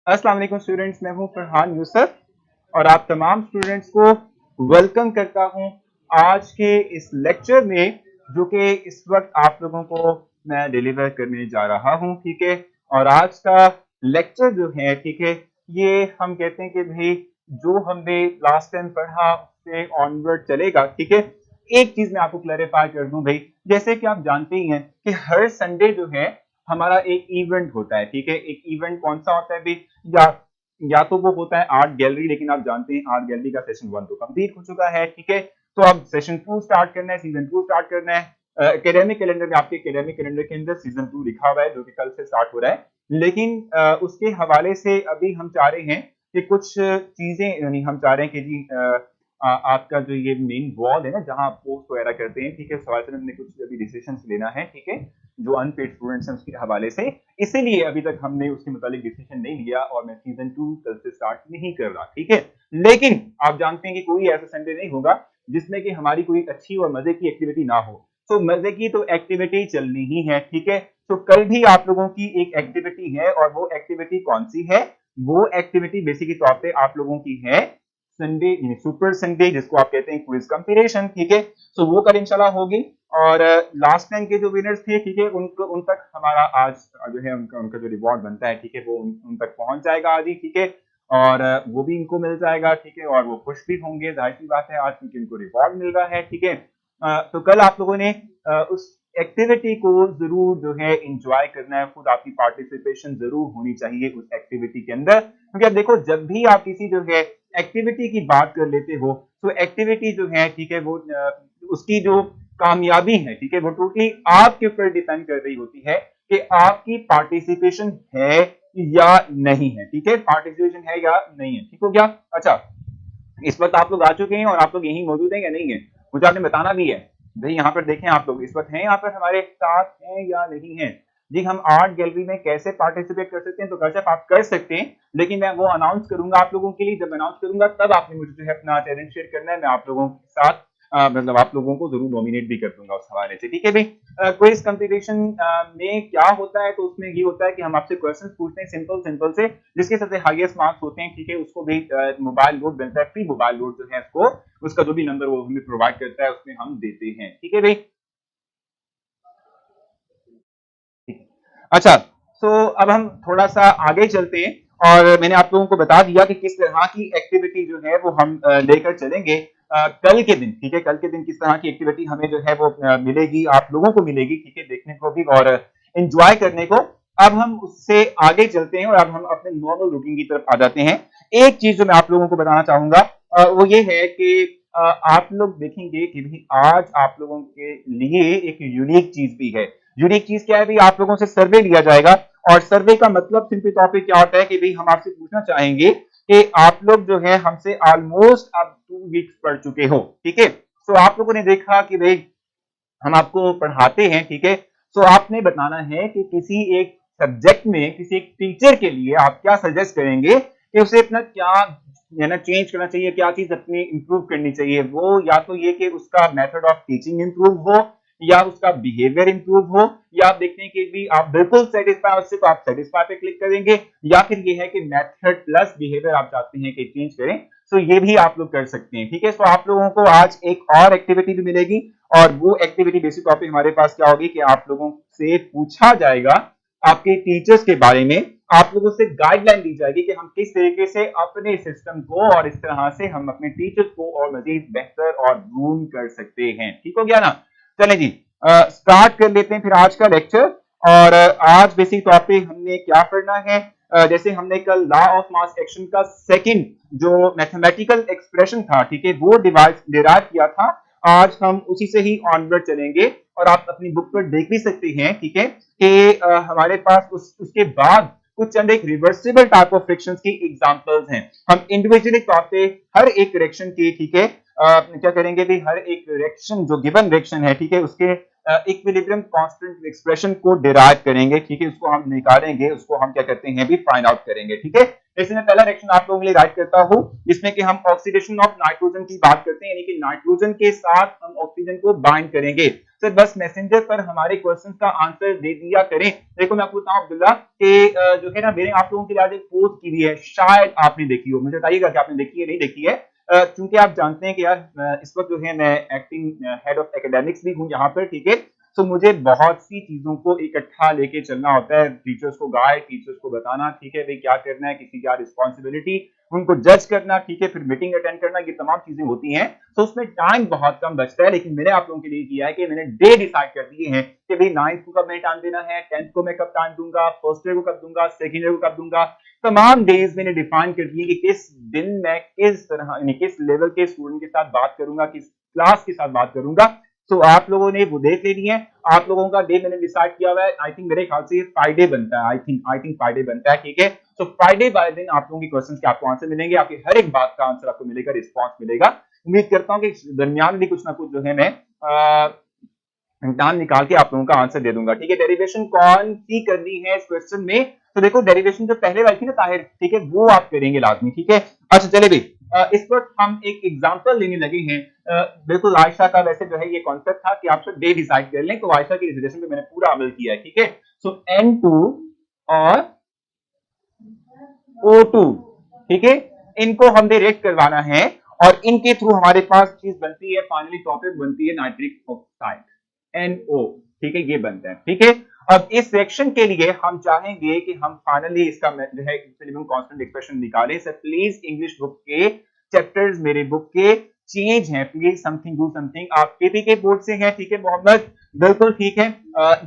अस्सलाम वालेकुम स्टूडेंट्स, मैं हूं फरहान यूसुफ और आप तमाम स्टूडेंट्स को वेलकम करता हूं आज के इस लेक्चर में, जो कि इस वक्त आप लोगों को मैं डिलीवर करने जा रहा हूं। ठीक है, और आज का लेक्चर जो है, ठीक है, ये हम कहते हैं कि भाई जो हमने लास्ट टाइम पढ़ा उससे ऑनवर्ड चलेगा। ठीक है, एक चीज मैं आपको क्लैरिफाई कर दूं भाई, जैसे कि आप जानते ही हैं कि हर संडे जो है हमारा एक इवेंट होता है। ठीक है, एक इवेंट कौन सा होता है भी, या या तो वो होता है आर्ट गैलरी, लेकिन आप जानते हैं आर्ट गैलरी का सेशन 1 तो कंप्लीट हो चुका है। ठीक है, तो अब सेशन 2 स्टार्ट करना है, सीजन 2 स्टार्ट करना है। एकेडमिक कैलेंडर में, आपके एकेडमिक कैलेंडर के अंदर सीजन 2 लिखा हुआ है, जो कि कल से स्टार्ट हो रहा है। लेकिन उसके हवाले से अभी हम चाह रहे हैं कि कुछ चीजें, यानी हम चाह रहे हैं कि जी आपका जो ये मेन वॉल है ना, जहां आप पोस्ट वगैरह करते हैं, ठीक है, सवाल से हमने कुछ अभी डिसीजन लेना है। ठीक है, जो अनपेड स्टूडेंट्स हैं उसके हवाले से, इसीलिए अभी तक हमने उसके मुताबिक डिसीजन नहीं लिया और मैं सीजन 2 कल से स्टार्ट नहीं कर रहा। ठीक है, लेकिन आप जानते हैं कि कोई ऐसा संडे नहीं होगा जिसमें कि हमारी कोई अच्छी और मजे की एक्टिविटी ना हो। तो मजे की तो एक्टिविटी चलनी ही है। ठीक है, तो कल भी आप लोगों की एक एक्टिविटी है, और वो एक्टिविटी कौन सी है? वो एक्टिविटी बेसिकली तौर पे आप लोगों की है संडे, सुपर संडे, जिसको आप कहते हैं क्विज कंपटीशन। ठीक है, तो वो कल इंशाल्लाह होगी। और लास्ट टाइम के जो विनर्स थे, ठीक है, उनको उन तक हमारा आज जो है उनका उनका जो रिवॉर्ड बनता है, ठीक है, वो उन तक पहुंच जाएगा आज ही। ठीक है, और वो भी इनको मिल जाएगा। ठीक है, और वो खुश भी होंगे, जाहिर सी बात है, आज क्योंकि इनको रिवॉर्ड मिल रहा है। ठीक है, तो कल आप लोगों ने उस एक्टिविटी को जरूर जो है इंजॉय करना है, खुद आपकी पार्टिसिपेशन जरूर होनी चाहिए उस एक्टिविटी के अंदर। क्योंकि अब देखो, जब भी आप किसी जो है एक्टिविटी की बात कर लेते हो, तो एक्टिविटी जो है, ठीक है, वो उसकी जो कामयाबी है, ठीक है, वो टोटली आपके ऊपर डिपेंड कर रही होती है कि आपकी पार्टिसिपेशन है या नहीं है। ठीक है, पार्टिसिपेशन है या नहीं है। ठीक हो गया? अच्छा, इस वक्त आप लोग आ चुके हैं और आप लोग यहीं मौजूद हैं या नहीं है, मुझे आपने बताना भी है भाई। यहाँ पर देखें, आप लोग इस वक्त हैं यहाँ पर हमारे साथ हैं या नहीं है? जी, हम आर्ट गैलरी में कैसे पार्टिसिपेट कर सकते हैं? तो कश्यप आप कर सकते हैं, लेकिन मैं वो अनाउंस करूंगा आप लोगों के लिए। जब अनाउंस करूंगा तब आपने मुझे जो है अपना टैलेंट शेयर करना है, मैं आप लोगों के साथ मतलब आप लोगों को जरूर नॉमिनेट भी कर दूंगा उस हवाले से। ठीक है भाई, क्विज कंपटीशन में क्या होता है? तो उसमें ये होता है कि हम आपसे क्वेश्चंस पूछते हैं सिंपल सिंपल से, जिसके सबसे हाईएस्ट मार्क्स होते हैं, ठीक है, उसको भी मोबाइल लोड मिलता है, फ्री मोबाइल लोड जो है उसको, उसका जो भी नंबर वो हमें प्रोवाइड करता है उसमें हम देते हैं। ठीक है भाई, अच्छा, तो अब हम थोड़ा सा आगे चलते हैं, और मैंने आप लोगों को बता दिया कि किस तरह की एक्टिविटी जो है वो हम लेकर चलेंगे कल के दिन। ठीक है, कल के दिन किस तरह की एक्टिविटी हमें जो है वो मिलेगी, आप लोगों को मिलेगी, ठीक है, देखने को भी और एंजॉय करने को। अब हम उससे आगे चलते हैं और अब हम अपने नॉर्मल रूटीन की तरफ आ जाते हैं। एक चीज जो मैं आप लोगों को बताना चाहूंगा वो ये है कि आप लोग देखेंगे कि भी आज आप लोगों के लिए एक यूनिक चीज भी है। यूनिक चीज क्या है भी? आप लोगों से सर्वे लिया जाएगा, और सर्वे का मतलब सिंपली तौर पे क्या होता है कि भाई हम आपसे पूछना चाहेंगे कि आप लोग जो है हमसे ऑलमोस्ट अब 2 वीक्स पढ़ चुके हो। ठीक है, तो आप लोगों ने देखा कि भाई हम आपको पढ़ाते हैं, ठीक है, तो आपने बताना है कि किसी एक सब्जेक्ट में किसी एक टीचर के लिए आप क्या सजेस्ट करेंगे कि उसे अपना क्या है ना चेंज करना चाहिए, क्या चीज अपनी इंप्रूव करनी चाहिए। वो या तो ये कि उसका मेथड ऑफ टीचिंग इंप्रूव हो, या उसका बिहेवियर इंप्रूव हो, या आप देखते हैं कि भी आप बिल्कुल सेटिस्फाई उससे, तो आप सेटिस्फाई पे क्लिक करेंगे, या फिर ये है कि मेथड प्लस बिहेवियर आप चाहते हैं कि चेंज करें, तो ये भी आप लोग कर सकते हैं। ठीक है, तो आप लोगों को आज एक और एक्टिविटी भी मिलेगी, और वो एक्टिविटी बेसिक तौर पे हमारे पास क्या होगी कि आप लोगों से पूछा जाएगा आपके टीचर्स के बारे में, आप लोगों से गाइडलाइन दी जाएगी कि हम किस तरीके से अपने सिस्टम को और इस तरह से हम अपने टीचर्स को और मजीद बेहतर और ग्रूम कर सकते हैं। ठीक हो गया ना? चलें जी, स्टार्ट कर लेते हैं फिर आज का लेक्चर। और आज बेसिक तौर पे हमने क्या पढ़ना है? जैसे हमने कल लॉ ऑफ मास एक्शन का सेकंड जो मैथमेटिकल एक्सप्रेशन था, ठीक है, वो डिराइव किया था। आज हम उसी से ही ऑनवर्ड चलेंगे, और आप अपनी बुक पर देख भी सकते हैं, ठीक है, कि हमारे पास उसके बाद कुछ चंद एक रिवर्सिबल टाइप ऑफ फ्रिक्शंस की एग्जांपल्स हैं। हम इंडिविजुअली तौर पे हर एक रिएक्शन की, ठीक है, क्या करेंगे भी, हर एक रिएक्शन जो गिवन रिएक्शन है, ठीक है, उसके इक्विलिब्रियम कांस्टेंट एक्सप्रेशन को डिराइव करेंगे। ठीक है, उसको हम निकालेंगे, उसको हम क्या करते हैं भी फाइंड आउट करेंगे। ठीक है, जैसे मैं पहला रिएक्शन आप लोगों के लिए राइट करता हूं, जिसमें कि हम ऑक्सीडेशन ऑफ नाइट्रोजन की बात करते हैं, यानी कि नाइट्रोजन के साथ हम ऑक्सीजन को बाइंड करेंगे। सर बस मैसेंजर पर हमारे क्वेश्चन का आंसर दे दिया करें। देखो मैं आपको बताऊं अब्दुल्ला कि जो है ना मैंने आप लोगों के लिए आज एक पोस्ट की हुई है, शायद आपने देखी हो, मुझे बताइएगा कि आपने देखी है नहीं देखी है। क्योंकि आप जानते हैं कि यार इस वक्त जो है मैं एक्टिंग हेड ऑफ एकेडमिक्स भी हूँ यहाँ पर, ठीक है। तो मुझे बहुत सी चीजों को इकट्ठा लेके चलना होता है, टीचर्स को गाइड, टीचर्स को बताना, ठीक है भाई क्या करना है, किसी क्या रिस्पॉन्सिबिलिटी, उनको जज करना, ठीक है, फिर मीटिंग अटेंड करना, ये तमाम चीजें होती हैं। तो उसमें टाइम बहुत कम बचता है, लेकिन मैंने आप लोगों के लिए किया है कि मैंने डे डिसाइड कर दिए हैं कि भाई 9th को कब मैं टाइम देना है, 10th को मैं कब टाइम दूंगा, फर्स्ट ईयर को कब दूंगा, सेकेंड ईयर को कब दूंगा। तमाम डेज मैंने डिफाइन कर दिए कि किस दिन मैं किस तरह यानी किस लेवल के स्टूडेंट के साथ बात करूंगा, किस क्लास के साथ बात करूंगा। तो आप लोगों ने वो देख लेनी है। आप लोगों का डे मैंने डिसाइड किया हुआ है, आई थिंक मेरे ख्याल से फ्राइडे बनता है, आई थिंक फ्राइडे बनता है, ठीक है। तो फ्राइडे वाले दिन आप लोगों के क्वेश्चंस के आपको आंसर मिलेंगे, आपकी हर एक बात का आंसर आपको मिलेगा, रिस्पॉन्स मिलेगा। उम्मीद करता हूं कि दरमियान में कुछ ना कुछ जो है मैं टाइम निकाल के आप लोगों का आंसर दे दूंगा, ठीक है। डेरिवेशन कौन सी करनी है इस क्वेश्चन में? तो देखो डेरिवेशन जो पहले वाली थी ना ताहिर, ठीक है, वो आप करेंगे लाजमी, ठीक है। अच्छा चले भाई, इस वक्त हम एक एग्जांपल लेने लगे हैं। बिल्कुल आयशा का वैसे जो है ये कॉन्सेप्ट था कि आप सब डे डिसाइड कर लें, तो आयशा की रिजर्वेशन पे मैंने पूरा अमल किया है, ठीक है। सो N2 और O2, ठीक है, इनको हमने रेट करवाना है और इनके थ्रू हमारे पास चीज बनती है, फाइनली टॉपिक बनती है नाइट्रिक ऑक्साइड NO, ठीक है, ये बनता है, ठीक है। अब इस सेक्शन के लिए हम चाहेंगे कि हम फाइनली इसका जो है मिनिमम कांस्टेंट एक्सप्रेशन निकालें। सर प्लीज इंग्लिश बुक के चैप्टर्स मेरे बुक के चेंज हैं, प्लीज समथिंग डू समथिंग। आप केपी के बोर्ड से हैं, ठीक है मोहम्मद, बिल्कुल ठीक है।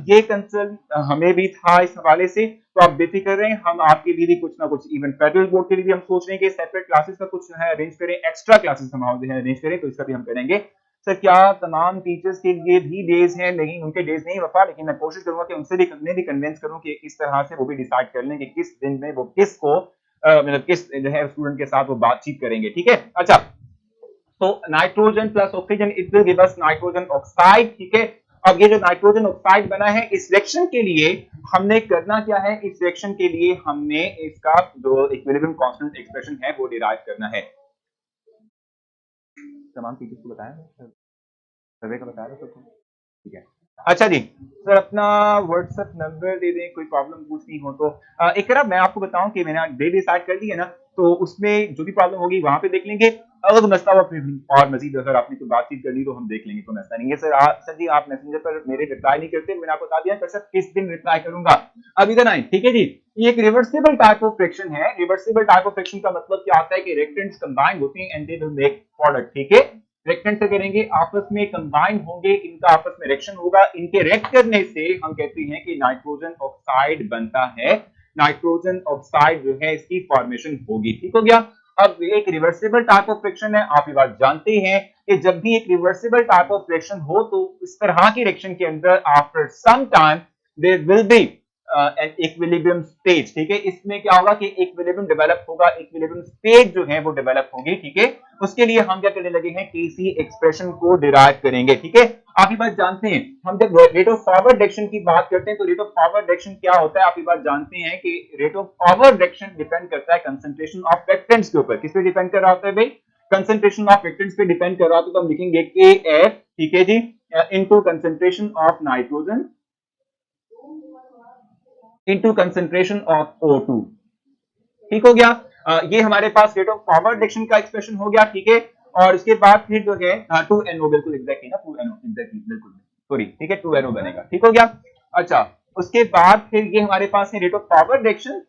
ये कंसर्न हमें भी था इस हवाले से, तो आप बेफिक्र रहें, हम आपके लिए भी कुछ ना कुछ, इवन फेडरल बोर्ड के लिए भी हम सोच रहे हैं कि सेपरेट क्लासेस का कुछ है अरेंज करें, एक्स्ट्रा क्लासेस हम अरेंज करें, तो इसका भी हम करेंगे। सर क्या तमाम टीचर्स के लिए भी डेज हैं? नहीं, उनके डेज नहीं वफा, लेकिन मैं कोशिश करूंगा कि उनसे भी कन्विंस करूं कि इस तरह से वो भी डिसाइड कर लें कि किस दिन में वो किसको मतलब किस जो है स्टूडेंट के साथ वो बातचीत करेंगे, ठीक है। अच्छा, तो nitrogen plus oxygen it will give us nitrogen oxide, ठीक है। अब ये जो नाइट्रोजन ऑक्साइड बना है, इस रिएक्शन के लिए हमने करना क्या है? इस रिएक्शन के लिए हमने इसका जो इक्विलिब्रियम कांस्टेंट एक्सप्रेशन है वो डिराइव करना है। तमाम टीचर्स को बताया, सर्वे का बताया सबको, ठीक है। अच्छा जी, सर अपना व्हाट्सएप नंबर दे दें, कोई प्रॉब्लम पूछनी हो तो। इकरा मैं आपको बताऊं कि मैंने डे डिसाइड कर ली है ना, तो उसमें जो भी प्रॉब्लम होगी वहां पे देख लेंगे। अगर मसला हुआ फिर और मजीद अगर आपने कोई बातचीत करनी तो हम देख लेंगे, तो मसला नहीं है। सर जी आप मैसेंजर पर मेरे रिप्लाई नहीं करते, मैंने आपको बता दिया कि सर किस दिन रिप्लाई करूंगा, अब इधर आए, ठीक है जी। ये एक रिवर्सिबल टाइप ऑफ फ्रिक्शन है। रिवर्सिबल टाइप ऑफ फ्रिक्शन का मतलब क्या होता है कि रिएक्टेंट्स कंबाइन होते हैं and they will make product, ठीक है। रिएक्टेंट से करेंगे, आपस में कंबाइन होंगे, इनका आपस में रिएक्शन होगा, इनके रिएक्ट करने से हम कहते हैं कि नाइट्रोजन ऑक्साइड बनता है। नाइट्रोजन ऑक्साइड जो है इसकी फॉर्मेशन होगी, ठीक हो गया। अब एक रिवर्सिबल टाइप ऑफ फ्रिक्शन है, आप ये बात जानते हैं कि जब भी एक रिवर्सिबल टाइप ऑफ फ्रिक्शन हो तो इस तरह की रिएक्शन के अंदर after some time there will be an equilibrium stage, ठीक है। इसमें क्या होगा कि इक्विलिब्रियम डेवलप होगा, इक्विलिब्रियम स्टेज जो है वो डेवलप होगी, ठीक है। उसके लिए हम क्या करने लगे हैं? केसी एक्सप्रेशन को डिराइव करेंगे, ठीक है। आप ये बात जानते हैं, हम जब रेट ऑफ फॉरवर्ड डायरेक्शन की बात करते हैं तो रेट ऑफ फॉरवर्ड डायरेक्शन क्या होता है? आप ये बात जानते हैं कि rate of forward direction depend करता है कंसंट्रेशन ऑफ रिएक्टेंट्स के ऊपर। किस पे डिपेंड कर रहा होता है भाई? कंसंट्रेशन ऑफ रिएक्टेंट्स पे डिपेंड कर रहा होता है। तो हम लिखेंगे KF, ठीक है जी, into concentration of nitrogen into concentration of O2, ठीक हो गया। ये हमारे पास रेट ऑफ फॉरवर्ड डायरेक्शन का एक्सप्रेशन हो गया, ठीक है। और इसके बाद फिर जो है 2NO, बिल्कुल एग्जैक्टली ना, 2NO एग्जैक्टली, बिल्कुल सॉरी, ठीक है, 2NO बनेगा, ठीक हो गया। अच्छा, उसके बाद फिर ये हमारे पास है rate of forward direction.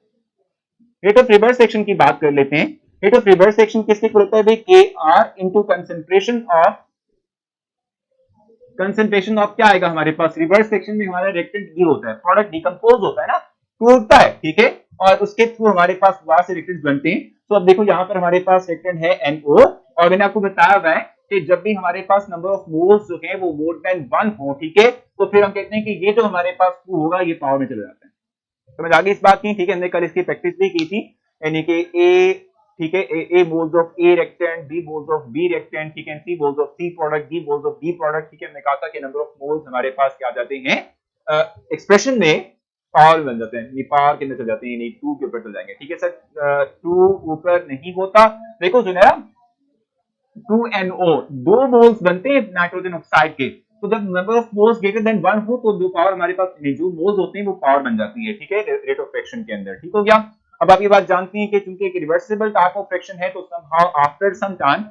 Rate of reverse direction की बात कर लेते हैं। रेट ऑफ रिवर्स डायरेक्शन किसके इक्वल होता है भाई? KR इनटू कंसंट्रेशन ऑफ क्या आएगा हमारे पास? रिवर्स सेक्शन में हमारा रिएक्टेंट ये होता है, प्रोडक्ट डिकम्पोज होता है ना, टूटता है, ठीक है। और उसके थ्रू हमारे पास वहां से रिएक्टेंट्स बनते हैं। तो अब देखो यहाँ पर हमारे पास रिएक्टेंट है NO, और मैंने आपको बताया हुआ है कि जब भी हमारे पास नंबर ऑफ मोल्स जो है वो मोर देन 1 हो, ठीक है, तो फिर हम कहते हैं कि ये जो हमारे पास 2 होगा ये पावर में चला जाता है। समझ आ गई इस बात की, ठीक है। हमने कल इसकी प्रैक्टिस भी की थी, यानी कि A, ठीक है, A moles of A reactant, B moles of B reactant, ठीक है, C moles of C product, D moles of D product, ठीक है। हमने कहा था कि नंबर ऑफ मोल्स हमारे पास क्या आ जाते हैं एक्सप्रेशन में, पावर बन जाते हैं, पावर के अंदर चल जाते हैं, यानी 2 के ऊपर चल जाएंगे, ठीक है सर। 2 ऊपर नहीं होता। देखो सुनेरा, 2NO, 2 मोल्स बनते हैं नाइट्रोजन ऑक्साइड के, तो जब number of moles greater than 1 हो तो जो पावर हमारे पास जो मोल्स होते हैं वो पावर बन जाती है, ठीक है, रेट ऑफ फ्रैक्शन के अंदर। ठीक हो गया। अब आप ये बात जानते हैं कि चूंकि एक रिवर्सिबल टाइप ऑफ फ्रैक्शन है तो समहाउ आफ्टर सम टाइम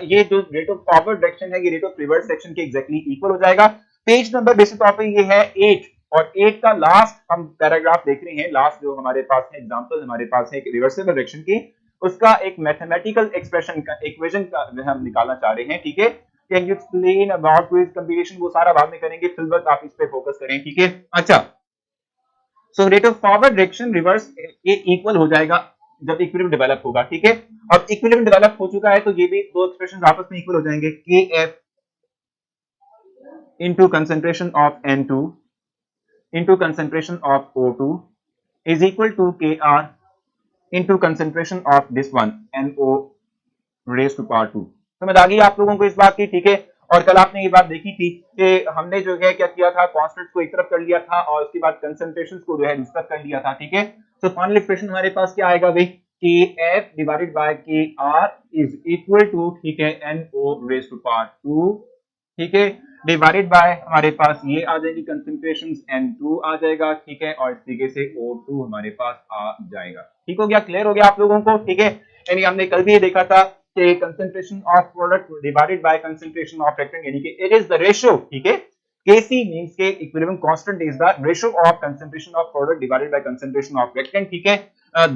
ये जो रेट ऑफ फॉरवर्ड फ्रैक्शन है ये रेट ऑफ रिवर्स फ्रैक्शन के एग्जैक्टली इक्वल हो जाएगा। पेज नंबर बेसिस तौर पे ये है 8 और 8 का लास्ट हम पैराग्राफ देख रहे हैं, लास्ट जो हमारे पास है एग्जांपल हमारे पास है एक रिवर्सिबल फ्रैक्शन की, उसका एक मैथमेटिकल एक्सप्रेशन का इक्वेशन का हम निकालना चाह रहे हैं, ठीक है। Can you explain about quiz computation, वो सारा बाद में करेंगे, फिलहाल आप इस पे फोकस करें, ठीक है। अच्छा, so rate of forward direction reverse ये इक्वल हो जाएगा जब इक्विलिब्रियम डेवलप होगा, ठीक है। अब इक्विलिब्रियम डेवलप हो चुका है तो ये भी दो एक्सप्रेशन आपस में इक्वल हो जाएंगे, Kf into concentration of N2 into concentration of O2 is equal to Kr into concentration of this one NO raised to power 2। समझ आ गई आप लोगों को इस बात की, ठीक है। और कल आपने ये बात देखी थी कि हमने जो है क्या किया था, कांस्टेंट्स को एक तरफ कर लिया था और उसके बाद कंसंट्रेशंस को जो है दूसरी तरफ कर लिया था, ठीक है। तो फाइनल एक्सप्रेशन हमारे पास क्या आएगा भाई, Kf divided by Kr is equal to, ठीक है, NO रेज्ड टू पावर 2, ठीक है, डिवाइडेड बाय हमारे पास ये आ जाएगी कंसंट्रेशंस N2 आ जाएगा, ठीक है, और इस तरीके से O2 हमारे पास आ जाएगा। ठीक हो गया, क्लियर हो गया आप लोगों को, ठीक है। यानी हमने कल भी ये देखा था कि concentration of product divided by concentration of reactant, यानी कि इट इज द रेशियो, ठीक है। Kc means के equilibrium constant is the ratio of concentration of product divided by concentration of reactant, ठीक है।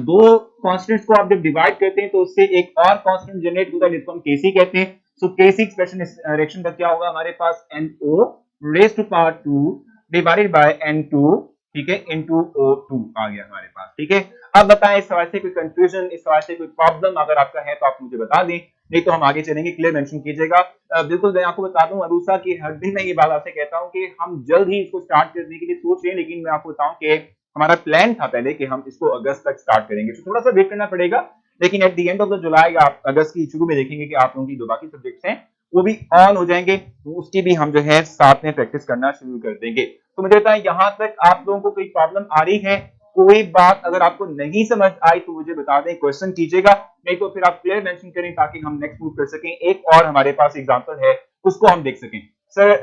दो कांस्टेंट्स को आप जब डिवाइड करते हैं तो उससे एक और कांस्टेंट जनरेट होता है जिसको हम Kc कहते हैं। सो Kc एक्सप्रेशन इस रिएक्शन का क्या होगा हमारे पास, NO raised to power 2 divided by N2, ठीक है, इनटू O2 आ गया हमारे पास, ठीक है। अब बताएं इस सवाल से कोई कंफ्यूजन, इस सवाल से कोई प्रॉब्लम अगर आपका है तो आप मुझे बता दें, नहीं तो हम आगे चलेंगे, क्लियर मेंशन कीजिएगा। बिल्कुल मैं आपको बता दूं अरूसा की हर दिन मैं ये बात आपसे कहता हूं कि हम जल्द ही इसको स्टार्ट करने के लिए सोच रहे हैं, लेकिन मैं आपको बताऊं कि हमारा प्लान था पहले कि हम इसको अगस्त तक स्टार्ट करेंगे, तो थोड़ा सा वेट करना पड़ेगा, लेकिन at the end of the जुलाई आप अगस्त की शुरू में देखेंगे कि आप लोगों की जो बाकी सब्जेक्ट्स हैं वो भी ऑन हो जाएंगे, तो उसकी भी हम जो है साथ में प्रैक्टिस करना शुरू कर देंगे। तो मुझे बताएं यहाँ तक आप लोगों को कोई प्रॉब्लम आ रही है, कोई बात अगर आपको नहीं समझ आई तो मुझे बता दें, क्वेश्चन कीजिएगा, नहीं तो फिर आप क्लियर मेंशन करें ताकि हम नेक्स्ट मूव कर सकें। एक और हमारे पास एग्जांपल है उसको हम देख सकें। सर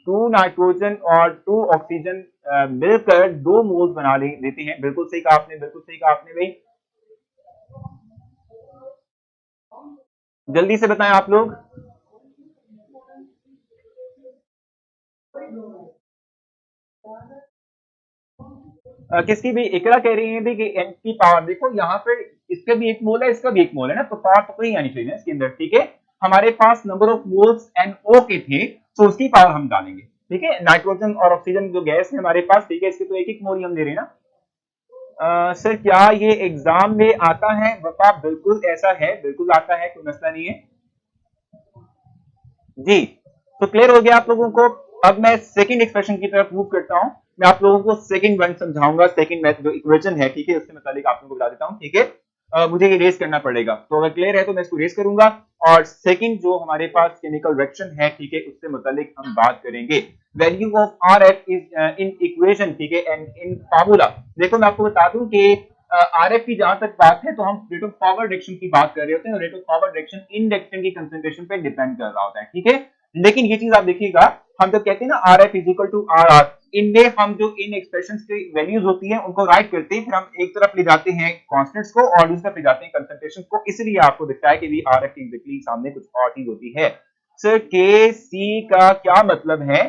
2 नाइट्रोजन और 2 ऑक्सीजन मिलकर 2 मोल्स बना लेते हैं, बिल्कुल सही कहा आपने, बिल्कुल सही कहा आपने भाई, जल्दी से बताएं आप लोग। किसकी भी इकरा कह रही है भी कि n की पावर, देखो यहाँ पर इसका भी एक मोल है, इसका भी एक मोल है ना, तो पावर तो कोई आनी चाहिए इसके अंदर, ठीक है। हमारे पास नंबर ऑफ मोल्स NO के थे तो उसकी पावर हम डालेंगे, ठीक है। नाइट्रोजन और ऑक्सीजन जो गैस है हमारे पास, ठीक है, इसके तो एक एक मोल ही हम ले रहे हैं ना। सर क्या ये एग्जाम में आता है वफा, बिल्कुल ऐसा है, बिल्कुल आता है, कोई मसला नहीं है जी। तो क्लियर हो गया आप लोगों को। अब मैं सेकंड एक्सप्रेशन की तरफ मूव करता हूं, मैं आप लोगों को सेकंड वन समझाऊंगा, सेकंड मैथ जो इक्वेशन है, ठीक है, उससे मतलब आप लोगों को बता देता हूं, ठीक है। मुझे ये रेस करना पड़ेगा, तो अगर क्लियर है तो मैं इसको रेस करूंगा और सेकंड जो हमारे पास केमिकल रिएक्शन है, ठीक है, उससे मुतालिक हम बात करेंगे। Value of RF is in equation, ठीक है, एंड इन फार्मूला। देखो मैं आपको बता दूं कि RF की जहां तक बात है तो हम रेट ऑफ फॉरवर्ड डायरेक्शन की बात कर रहे होते हैं, rate of forward direction in direction की कंसंट्रेशन पे डिपेंड कर रहा होता है, ठीक है। लेकिन ये चीज आप देखिएगा, हम जब कहते हैं ना RF is equal to RR, इनमें हम जो इन एक्सप्रेशंस की वैल्यूज होती हैं उनको राइट करते हैं, फिर हम एक तरफ ले जाते हैं कांस्टेंट्स को और दूसरी तरफ ले जाते हैं कंसंट्रेशन को, इसलिए आपको दिखता है कि भी RF के एग्जैक्टली सामने कुछ और चीज होती है। सर Kc का क्या मतलब है?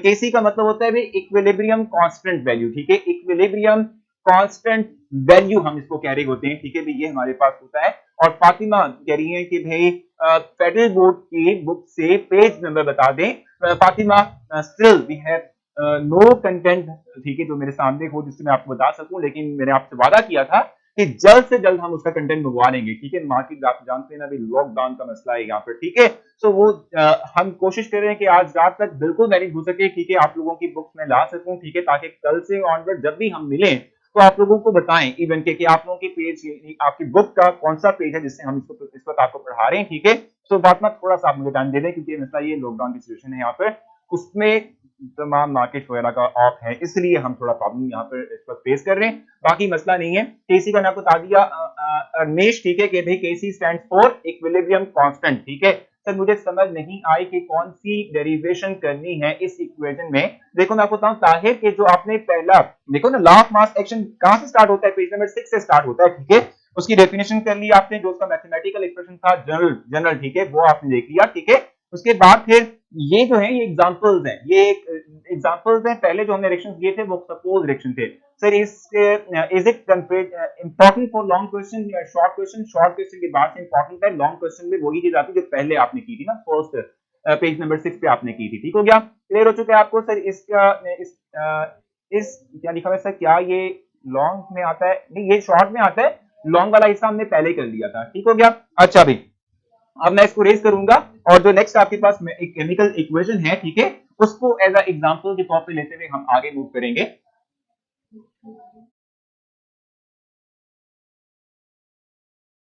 Kc का मतलब होता है इक्विलिब्रियम कांस्टेंट वैल्यू, ठीक है, इक्विलिब्रियम कांस्टेंट वैल्यू हम इसको कह रहे होते हैं, ठीक है, ये हमारे पास होता है। और फातिमा कह रही है कि भाई फेडरल बोर्ड की बुक से पेज नंबर बता दें। Fatima still we have no content, ठीक है, जो मेरे सामने हो जिससे मैं आपको बता सकूं, लेकिन मैंने आपसे वादा किया था कि जल्द से जल्द हम उसका कंटेंट मंगवा लेंगे, ठीक है। मार्केट आप जानते हैं ना अभी लॉकडाउन का मसला है यहाँ पर, ठीक है। सो वो हम कोशिश कर रहे हैं कि आज रात तक बिल्कुल मैनेज हो सके, ठीक है, आप लोगों की बुक्स में ला सकूं, ठीक है, ताकि कल से ऑनवर्ड जब भी हम मिलें तो आप लोगों को बताएं इवन के कि आप लोगों की पेज, आपकी बुक का कौन सा पेज है जिससे हम इसको इस वक्त आपको पढ़ा रहे हैं, ठीक है। सो बात में थोड़ा सा आप मुझे टाइम दे दें क्योंकि मसला ये लॉकडाउन की सिचुएशन है यहाँ पर, उसमें तमाम मार्केट वगैरह का ऑफ है, इसलिए हम थोड़ा प्रॉब्लम यहाँ पर इस वक्त फेस कर रहे हैं, बाकी मसला नहीं है। केसी का मैं आपको बता दिया अरनेश, ठीक है, कि भाई केसी स्टैंड्स फॉर इक्विलिब्रियम कांस्टेंट, ठीक है। सर मुझे समझ नहीं आई कि कौन सी डेरिवेशन करनी है इस इक्वेशन में। देखो मैं आपको बताऊं ताहिर कि जो आपने पहला देखो ना, लॉ ऑफ मास एक्शन कहां से स्टार्ट होता है, पेज नंबर 6 से स्टार्ट होता है, ठीक है। उसकी डेफिनेशन कर ली आपने, जो उसका मैथमेटिकल एक्सप्रेशन था जनरल जनरल, ठीक है, वो आपने देख लिया, ठीक है। उसके बाद फिर ये जो है ये एग्जांपल्स हैं, ये एग्जांपल्स हैं। पहले जो हमने रिएक्शंस दिए थे वो सपोज रिएक्शन थे। सर इसके is it important for long question या शॉर्ट क्वेश्चन? शॉर्ट क्वेश्चन की बात से इंपॉर्टेंट है, लॉन्ग क्वेश्चन में वही चीज आती है जो पहले आपने की थी ना, फर्स्ट पेज नंबर 6 पे आपने की थी, ठीक हो गया, क्लियर हो चुका है आपको। सर इसका इस क्या लिखा हुआ है सर, क्या ये लॉन्ग में आता है? नहीं, ये शॉर्ट में आता है, लॉन्ग वाला हिस्सा हमने पहले कर लिया था, ठीक हो गया। अच्छा भाई, अब मैं इसको रेज करूंगा और जो नेक्स्ट आपके पास एक केमिकल इक्वेशन है, ठीक है, उसको एज अ एग्जांपल के तौर पे लेते हुए हम आगे मूव करेंगे।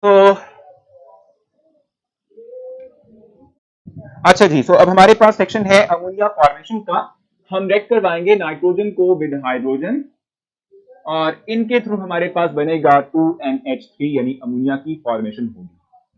तो अच्छा जी, सो अब हमारे पास सेक्शन है अमोनिया फॉर्मेशन का। हम रेड करवाएंगे नाइट्रोजन को विद हाइड्रोजन और इनके थ्रू हमारे पास बनेगा 2NH3 यानी अमोनिया की फॉर्मेशन होगी,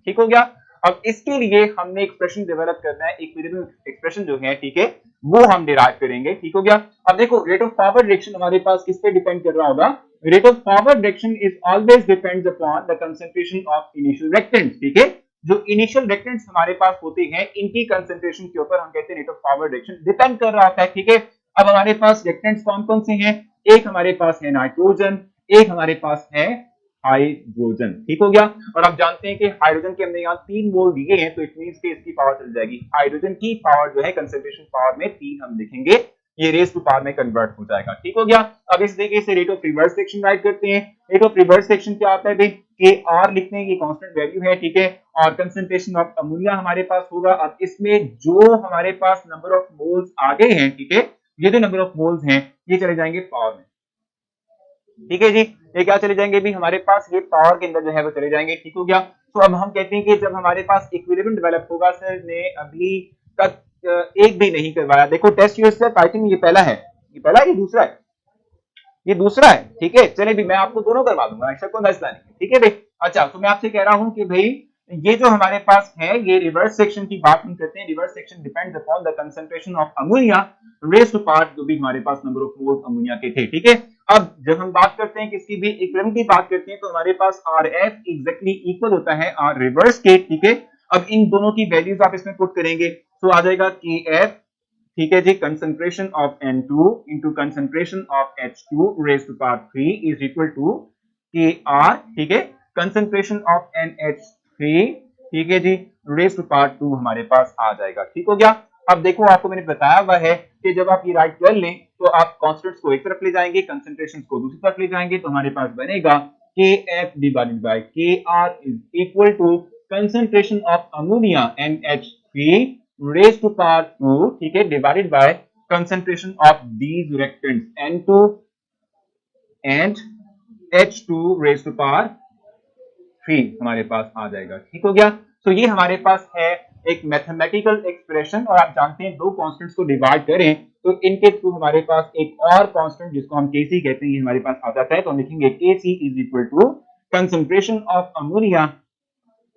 ठीक हो गया। अब इसके लिए हमने एक्सप्रेशन डेवलप करना है, इक्विलिब्रियम एक्सप्रेशन जो है, ठीक है, वो हम डिराइव करेंगे, ठीक हो गया। अब देखो रेट ऑफ फॉरवर्ड रिएक्शन हमारे पास किस पे डिपेंड कर रहा होगा? Rate of forward reaction is always depends upon the concentration of initial reactants, ठीक है। जो इनिशियल रिएक्टेंट्स हमारे पास होते हैं इनकी कंसंट्रेशन के ऊपर हम कहते हैं rate of forward reaction depend कर रहा है, ठीक है। अब हमारे पास रिएक्टेंट्स कौन कौन से हैं? एक हमारे पास है नाइट्रोजन, एक हमारे पास है हाइड्रोजन, ठीक हो गया। और आप जानते हैं कि हाइड्रोजन के हमने यहाँ 3 मोल दिए हैं, तो इट मींस कि इसकी पावर चल जाएगी, हाइड्रोजन की पावर जो है कंसंट्रेशन पावर में 3 हम लिखेंगे, ये रेज टू पावर में कन्वर्ट हो जाएगा, ठीक हो गया। अब इस तरीके से rate of reverse section right करते हैं। रेट ऑफ रिवर्स सेक्शन क्या आता है भाई? के आर लिखते हैं, ये कांस्टेंट वैल्यू है, ठीक है, और कंसंट्रेशन ऑफ अमोनिया हमारे पास होगा। अब इसमें जो हमारे पास नंबर ऑफ मोल्स आ गए हैं, ठीक है, ये जो नंबर ऑफ मोल्स हैं ये चले जाएंगे पावर में, ठीक है जी। ये क्या चले जाएंगे भी हमारे पास, ये पावर के अंदर जो है वो चले जाएंगे, ठीक हो गया। तो अब हम कहते हैं कि जब हमारे पास इक्विलिब्रियम डेवलप होगा, सर ने अभी तक एक भी नहीं करवाया, देखो टेस्ट यूएसएफ आई थिंक ये पहला है, ये पहला है, ये दूसरा है, ये दूसरा है, ठीक है। चले भी मैं आपको दोनों करवा दूंगा, ऐसा कोई मसला नहीं है, ठीक है भाई। अच्छा, तो मैं आपसे कह रहा हूं कि भाई ये जो हमारे पास है ये रिवर्स सेक्शन की बात हम करते हैं। Reverse section depends upon the concentration of ammonia raised to power, जो भी हमारे पास नंबर ऑफ मोल्स अमोनिया के थे, ठीक है। अब जब हम बात करते हैं किसी भी इक्विलिब्रियम की बात करते हैं तो हमारे पास RF एग्जैक्टली इक्वल होता है R रिवर्स के, ठीक है। अब इन दोनों की वैल्यूज आप इसमें पुट करेंगे तो आ जाएगा KF, ठीक है जी, concentration of N2 into concentration of H2 raised to power 3 is equal to KR, ठीक है, कंसंट्रेशन ऑफ NH3, ठीक है जी, रेज़्ड टू पावर 2 हमारे पास आ जाएगा, ठीक हो गया। अब देखो आपको मैंने बताया हुआ है कि जब आप ये राइट कर लें तो आप कांस्टेंट्स को एक तरफ ले जाएंगे, कंसंट्रेशन को दूसरी तरफ ले जाएंगे, तो हमारे पास बनेगा KF divided by KR is equal to concentration of ammonia NH3 raised to power 2, ठीक है, divided by concentration of these reactants N2 and H2 raised to power 3 हमारे पास आ जाएगा, ठीक हो गया। तो ये हमारे पास है एक मैथमेटिकल एक्सप्रेशन, और आप जानते हैं दो कांस्टेंट्स को डिवाइड करें तो इनके थ्रू हमारे पास एक और कांस्टेंट जिसको हम Kc कहते हैं ये हमारे पास आ जाता है, तो हम लिखेंगे Kc is equal to concentration of ammonia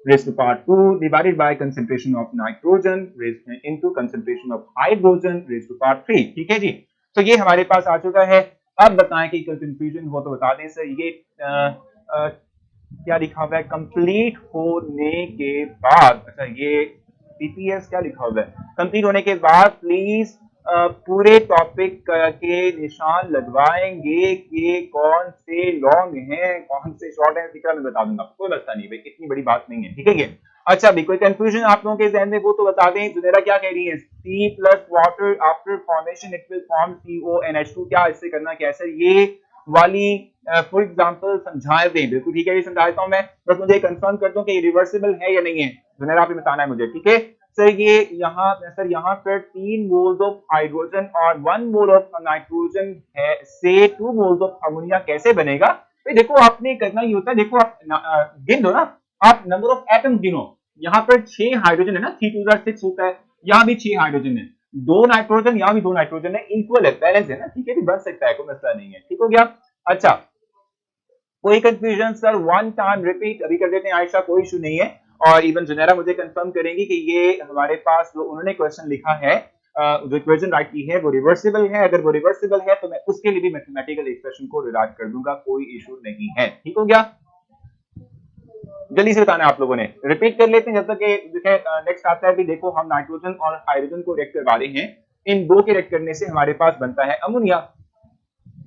raised to power 2 divided by concentration of nitrogen raised into concentration of hydrogen raised to power 3, ठीक है जी। तो ये हमारे पास आ चुका है। अब बताएं कि कोई कंफ्यूजन हो तो बता दें सर। ये क्या लिखा हुआ है कंप्लीट होने के बाद? अच्छा, ये पीपीएस क्या लिखा हुआ है? कंप्लीट होने के बाद प्लीज पूरे टॉपिक के निशान लगवाएंगे कि कौन से लॉन्ग हैं कौन से शॉर्ट हैं, मैं बता दूंगा, कोई मसला नहीं भाई, इतनी बड़ी बात नहीं है, ठीक है ये। अच्छा भी कोई कंफ्यूजन आप लोगों के जहन में वो तो बता दें। जुनेरा क्या कह रही है? C plus water after formation it will form CONH2, क्या इससे करना क्या है सर? ये वाली फॉर एग्जांपल समझा दें, बिल्कुल ठीक है, ये समझा देता हूं मैं, बस मुझे कंफर्म कर दूं कि ये रिवर्सिबल है या नहीं है। जुनेरा आप बताना है मुझे, ठीक है सर। ये यहाँ सर यहाँ पर 3 मोल्स ऑफ हाइड्रोजन और 1 मोल ऑफ नाइट्रोजन है से 2 मोल्स ऑफ अमोनिया कैसे बनेगा? भाई देखो आपने करना ही होता है, देखो आप गिन दो ना, आप नंबर ऑफ एटम्स गिनो। यहाँ पर 6 हाइड्रोजन है ना, 3 2 6 होता है, यहाँ भी 6 हाइड्रोजन है, 2 नाइट्रोजन, यहाँ भी 2 नाइट्रोजन है, इक्वल है, बैलेंस है ना, ठीक है, बन सकता है, कोई मसला नहीं है, ठीक हो गया। अच्छा, कोई confusion sir? One time repeat अभी कर देते हैं आयशा, कोई इशू नहीं है। और इवन जुनैरा मुझे कंफर्म करेंगी कि ये हमारे पास जो उन्होंने क्वेश्चन लिखा है, जो इक्वेशन राइट की है वो रिवर्सिबल है। अगर वो रिवर्सिबल है तो मैं उसके लिए भी मैथमेटिकल एक्सप्रेशन को रिराइट कर दूंगा, कोई इशू नहीं है। ठीक हो गया? जल्दी से बताना है आप लोगों ने, रिपीट कर लेते हैं जब तक नेक्स्ट आता है। भी देखो हम नाइट्रोजन और हाइड्रोजन को रिएक्ट करवा रहे हैं, इन दो के रिएक्ट करने से हमारे पास बनता है अमोनिया।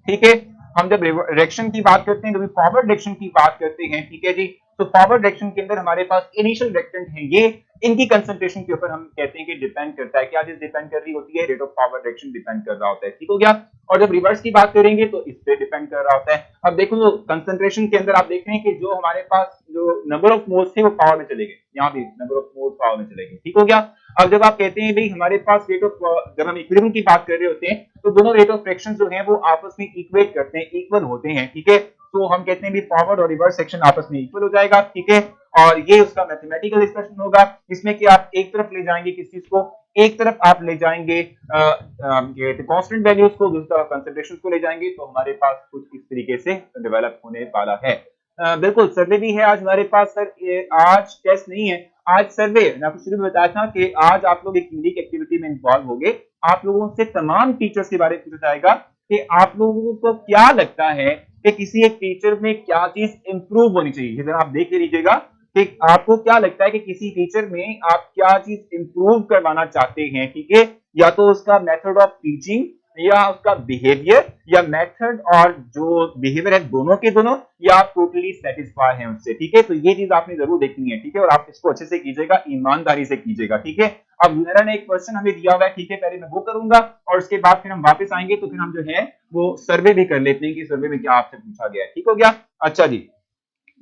ठीक है, हम जब रिएक्शन की बात करते हैं, कभी फॉरवर्ड रिएक्शन की बात करते हैं, ठीक है जी, तो फॉरवर्ड रिएक्शन के अंदर हमारे पास इनिशियल रिएक्टेंट है ये, इनकी कंसंट्रेशन के ऊपर हम कहते हैं कि डिपेंड करता है। क्या चीज डिपेंड कर रही होती है? Rate of forward reaction depend कर रहा होता है। ठीक हो गया? और जब रिवर्स की बात करेंगे तो इस पे डिपेंड कर रहा होता है। अब देखो कंसंट्रेशन के अंदर आप देख रहे हैं कि जो हमारे पास जो नंबर ऑफ मोल्स थे वो पावर में चले गए, यहाँ भी नंबर ऑफ मोल्स पावर में चले गए। ठीक हो गया? अब जब आप कहते हैं भाई हमारे पास रेट ऑफ, जब हम इक्विलिब्रियम की बात कर रहे होते हैं तो दोनों रेट ऑफ फ्रैक्शन जो है वो आपस में इक्वेट करते हैं, इक्वल होते हैं। ठीक है, तो हम कहते हैं भी फॉरवर्ड और रिवर्स सेक्शन आपस में इक्वल हो जाएगा। ठीक है, और ये उसका मैथमेटिकल एक्सप्रेशन होगा, इसमें कि आप एक तरफ ले जाएंगे किस चीज को, एक तरफ आप ले जाएंगे कांस्टेंट वैल्यूज को, दूसरी तरफ कंसंट्रेशन को ले जाएंगे, तो हमारे पास कुछ इस तरीके से डेवलप होने वाला है। बिल्कुल, सर्वे भी है आज हमारे पास सर। आज टेस्ट नहीं है, आज सर्वे। मैं आपको शुरू में बताया था कि आज आप लोग एक यूनिक एक्टिविटी में इन्वॉल्व हो गए। आप लोगों से तमाम टीचर्स के बारे में पूछा जाएगा कि आप लोगों को क्या लगता है कि किसी एक टीचर में क्या चीज इंप्रूव होनी चाहिए। जरा आप देख लीजिएगा कि आपको क्या लगता है कि किसी टीचर में आप क्या चीज इंप्रूव करवाना चाहते हैं। ठीक है, या तो उसका मेथड ऑफ टीचिंग, या उसका बिहेवियर, या मेथड और जो बिहेवियर है दोनों के दोनों, या आप टोटली सेटिस्फाई हैं उससे। ठीक है, तो ये चीज आपने जरूर देखनी है। ठीक है, और आप इसको अच्छे से कीजिएगा, ईमानदारी से कीजिएगा। ठीक है, अब जुनैरा ने एक क्वेश्चन हमें दिया हुआ है। ठीक है, पहले मैं वो करूंगा और उसके बाद फिर हम वापस आएंगे, तो फिर हम जो है वो सर्वे भी कर लेते हैं कि सर्वे में क्या आपसे पूछा गया है। ठीक हो गया? अच्छा जी,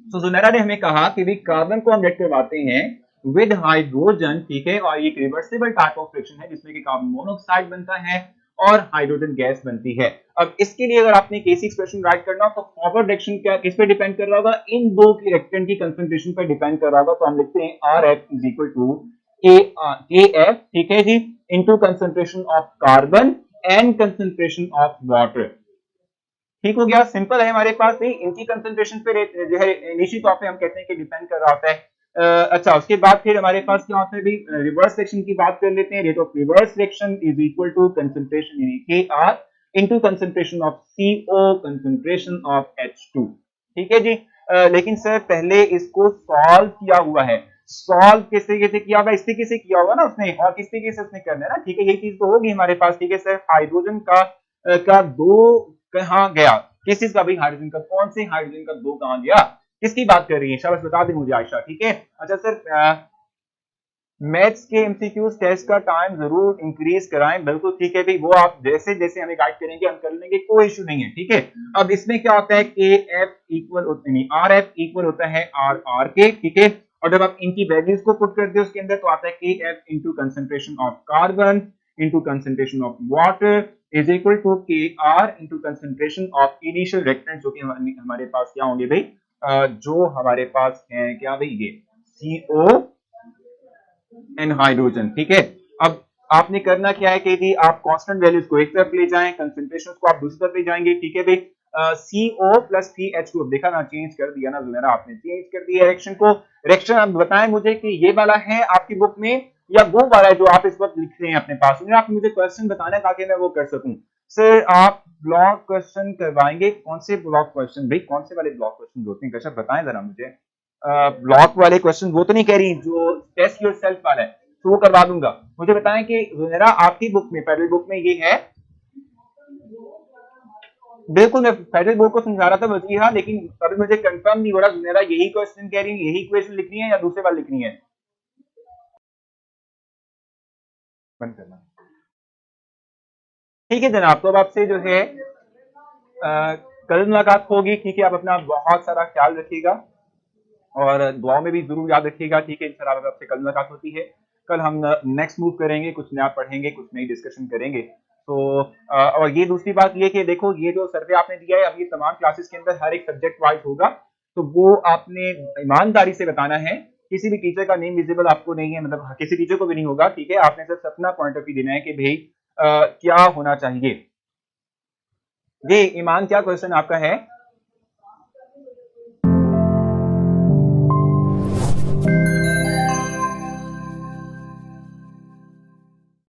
तो जुनैरा ने हमें कहा कि कार्बन को हम रिएक्ट करवाते हैं विद हाइड्रोजन। ठीक है, और ये एक रिवर्सिबल टाइप ऑफ फ्रिक्शन है जिसमें कि कार्बन मोनोऑक्साइड बनता है और हाइड्रोजन गैस बनती है। अब इसके लिए अगर आपने केसी एक्सप्रेशन राइट करना हो तो फॉरवर्ड रिएक्शन क्या किस पे डिपेंड कर रहा होगा? इन दो के रिएक्टेंट की कंसंट्रेशन पर डिपेंड कर रहा होगा। तो हम लिखते हैं RF is equal to KF, ठीक है जी, into concentration of carbon and concentration of water. ठीक हो गया? सिंपल है हमारे पास भी, इनकी कंसंट्रेशन पे जो है निश्चित तौर पे हम कहते हैं कि डिपेंड कर रहा होता है। अच्छा, उसके बाद फिर हमारे पास क्या होता है भी, रिवर्स रिएक्शन की बात कर लेते हैं। Rate of reverse reaction is equal to concentration in Kr into concentration of CO concentration of H2। ठीक है जी, लेकिन सर पहले इसको सॉल्व किया हुआ है। सॉल्व किस तरीके से किया हुआ है? इस तरीके से किया हुआ ना उसने, और किस तरीके से उसने करना है ना। ठीक है, ये चीज तो होगी हमारे पास। ठीक है सर, हाइड्रोजन का दो कहाँ गया? किस चीज का भाई? हाइड्रोजन का। कौन से हाइड्रोजन का दो कहाँ गया? किसकी बात कर रही है? शाबाश, बता दें मुझे आयशा। ठीक है, अच्छा सर, मैथ्स के एमसीक्यूज टेस्ट का टाइम जरूर इंक्रीज कराएं। बिल्कुल ठीक है भाई, वो आप जैसे जैसे हमें गाइड करेंगे हम कर लेंगे, कोई इशू नहीं है। ठीक है, अब इसमें क्या होता है, KF इक्वल नहीं, RF इक्वल होता है RR के। ठीक है, और जब आप इनकी वैल्यूज को पुट करते हो उसके अंदर तो आता है KF into concentration of carbon into concentration of water is equal to KR into concentration of initial reactant, जो कि हमारे पास क्या होंगे भाई, जो हमारे पास है क्या भाई, ये CO एंड हाइड्रोजन। ठीक है, अब आपने करना क्या है कि जी आप कांस्टेंट वैल्यूज को एक तरफ ले जाएं, कंसंट्रेशन को आप दूसरी तरफ ले जाएंगे। ठीक है भाई, CO प्लस 3H2, देखा ना, चेंज कर दिया ना जुनैरा, आपने चेंज कर दिया रिएक्शन को। रिएक्शन अब बताएं मुझे कि ये वाला है आपकी बुक में या वो वाला है जो आप इस वक्त लिख रहे हैं अपने पास? आप मुझे क्वेश्चन बताना है ताकि मैं वो कर सकूं। सर आप ब्लॉक क्वेश्चन करवाएंगे? कौन से ब्लॉक क्वेश्चन भाई, कौन से वाले ब्लॉक क्वेश्चन होते हैं? कश्यप बताएं जरा मुझे। ब्लॉक वाले क्वेश्चन वो तो नहीं कह रही जो टेस्ट योरसेल्फ वाला है, तो वो करवा दूंगा। मुझे बताएं कि जुनैरा आपकी बुक में, फेडरल बुक में ये है? बिल्कुल, मैं फेडरल बोर्ड को समझा रहा था वजीहा, लेकिन अभी मुझे कंफर्म नहीं हो रहा जुनैरा यही क्वेश्चन कह रही है, यही इक्वेशन लिखनी है या दूसरे वाले लिखनी है? बंद करना। ठीक है जनाब, तो अब आपसे जो है कल मुलाकात होगी। ठीक है, आप अपना बहुत सारा ख्याल रखिएगा और दुआ में भी जरूर याद रखिएगा। ठीक है, इंशाल्लाह आपसे कल मुलाकात होती है। कल हम नेक्स्ट मूव करेंगे, कुछ नया पढ़ेंगे, कुछ नई डिस्कशन करेंगे। तो और ये दूसरी बात ये कि देखो ये जो सर्वे आपने दिया है, अब ये तमाम क्लासेस के अंदर हर एक सब्जेक्ट वाइज होगा, तो वो आपने ईमानदारी से बताना है। किसी भी टीचर का नेम विजिबल आपको नहीं है, मतलब किसी टीचर को भी नहीं होगा। ठीक है, आपने सिर्फ अपना पॉइंट ऑफ व्यू देना है कि भाई क्या होना चाहिए। ये ईमान क्या क्वेश्चन आपका है?